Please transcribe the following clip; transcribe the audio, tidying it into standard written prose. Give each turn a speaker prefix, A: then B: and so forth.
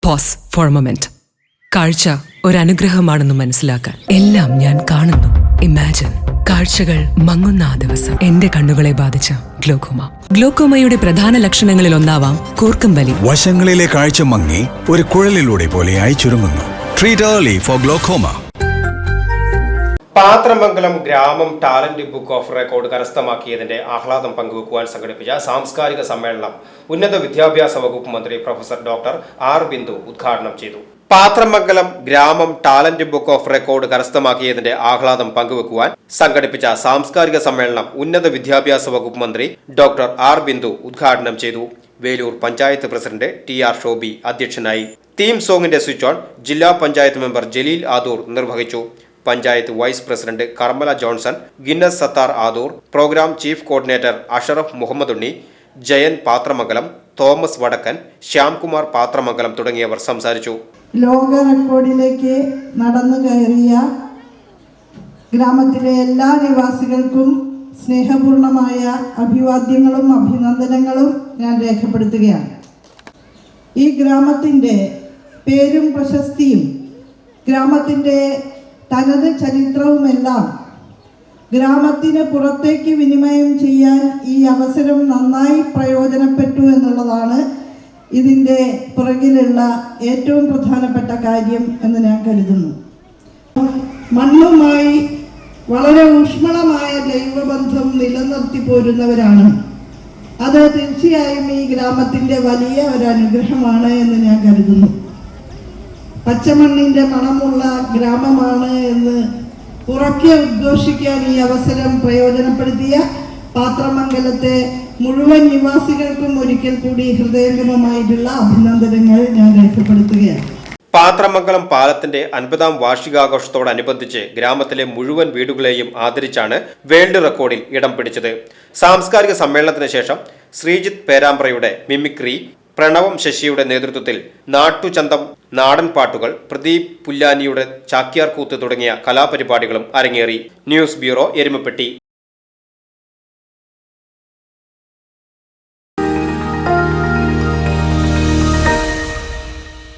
A: Pose four A moment. കാഴ്ച ഒരനുഗ്രഹമാണെന്ന് മനസ്സിലാക്കാൻ എല്ലാം ഞാൻ കാണുന്നു. ഇമാജിൻ കാഴ്ചകൾ മങ്ങുന്ന ആ ദിവസം എന്റെ കണ്ണുകളെ ബാധിച്ച ഗ്ലോക്കോമ. ഗ്ലോക്കോമയുടെ പ്രധാന ലക്ഷണങ്ങളിൽ ഒന്നാവാം കൂർക്കം വലി.
B: വശങ്ങളിലെ കാഴ്ച മങ്ങി ഒരു കുഴലിലൂടെ പോലെയായി ചുരുങ്ങുന്നു. Treat early four glaucoma.
C: Pathramangalam ഗ്രാമം ടാലന്റ് ബുക്ക് ഓഫ് റെക്കോർഡ് കരസ്ഥമാക്കിയതിന്റെ ആഹ്ലാദം പങ്കുവെക്കുവാൻ സംഘടിപ്പിച്ച സാംസ്കാരിക സമ്മേളനം ഉന്നത വിദ്യാഭ്യാസ വകുപ്പ് മന്ത്രി പ്രൊഫസർ ഡോക്ടർ ആർ ബിന്ദു ഉദ്ഘാടനം ചെയ്തു. പാത്രമംഗലം ഗ്രാമം ടാലന്റ് ബുക്ക് ഓഫ് റെക്കോർഡ് കരസ്ഥമാക്കിയതിന്റെ ആഹ്ലാദം പങ്കുവെക്കുവാൻ സംഘടിപ്പിച്ച സാംസ്കാരിക സമ്മേളനം ഉന്നത വിദ്യാഭ്യാസ വകുപ്പ് മന്ത്രി ഡോക്ടർ ആർ ബിന്ദു ഉദ്ഘാടനം ചെയ്തു. വേലൂർ പഞ്ചായത്ത് പ്രസിഡന്റ് ടി.ആർ. ഷോബി അധ്യക്ഷനായി. തീം സോങ്ങിന്റെ സ്വിച്ച് ഓൺ ജില്ലാ പഞ്ചായത്ത് മെമ്പർ ജലീൽ ആദൂർ നിർവഹിച്ചു. Panchayat vice president Karmala Johnson, Guinness Sathar Adoor, programme chief coordinator Ashraf Muhammad Unni, Jayan Pathramangalam, Thomas Vadakkan, Shyamkumar Pathramangalam തുടങ്ങിയവർ സംസാരിച്ചു.
D: ലോക റെക്കോർഡിലേക്ക് നടന്നു കയറിയ ഗ്രാമത്തിലെ എല്ലാ നിവാസികൾക്കും സ്നേഹപൂർണമായ അഭിവാദ്യങ്ങളും അഭിനന്ദനങ്ങളും ഞാൻ രേഖപ്പെടുത്തുകയാണ്. ഈ ഗ്രാമത്തിൻ്റെ പേരും പ്രശസ്തിയും ഗ്രാമത്തിൻ്റെ തനത് ചരിത്രവുമെല്ലാം ഗ്രാമത്തിന് പുറത്തേക്ക് വിനിമയം ചെയ്യാൻ ഈ അവസരം നന്നായി പ്രയോജനപ്പെട്ടു എന്നുള്ളതാണ് ഇതിൻ്റെ പുറകിലുള്ള ഏറ്റവും പ്രധാനപ്പെട്ട കാര്യം എന്ന് ഞാൻ കരുതുന്നു. മണ്ണുമായി വളരെ ഊഷ്മളമായ ദൈവബന്ധം നിലനിർത്തി പോരുന്നവരാണ്. അത് തീർച്ചയായും ഈ ഗ്രാമത്തിൻ്റെ വലിയ ഒരു അനുഗ്രഹമാണ് എന്ന് ഞാൻ കരുതുന്നു. പച്ചമണ്ണിൻ്റെ മണമുള്ള ഗ്രാമമാണ് എന്ന് ഉറക്കെ ഉദ്ഘോഷിക്കാൻ ഈ അവസരം പ്രയോജനപ്പെടുത്തിയ പാത്രമംഗലത്തെ മുഴുവൻ നിവാസികൾക്കും ഒരിക്കൽ കൂടി ഹൃദയംഗമമായിട്ടുള്ള അഭിനന്ദനങ്ങൾ ഞാൻ രേഖപ്പെടുത്തുകയാണ്.
C: പാത്രമംഗലം പാലത്തിന്റെ 50ാം വാർഷികാഘോഷത്തോടനുബന്ധിച്ച് ഗ്രാമത്തിലെ മുഴുവൻ വീടുകളെയും ആദരിച്ചാണ് വേൾഡ് റെക്കോർഡിൽ ഇടം പിടിച്ചത്. സാംസ്കാരിക സമ്മേളനത്തിന് ശേഷം ശ്രീജിത്ത് പേരാമ്പ്രയുടെ മിമിക്രി, പ്രണവം ശശിയുടെ നേതൃത്വത്തിൽ നാട്ടുചന്തം, നാടൻ പാട്ടുകൾ, പ്രദീപ് പുല്ലാനിയുടെ ചാക്യാർകൂത്ത് തുടങ്ങിയ കലാപരിപാടികളും അരങ്ങേറി. News bureau, Erumapetty.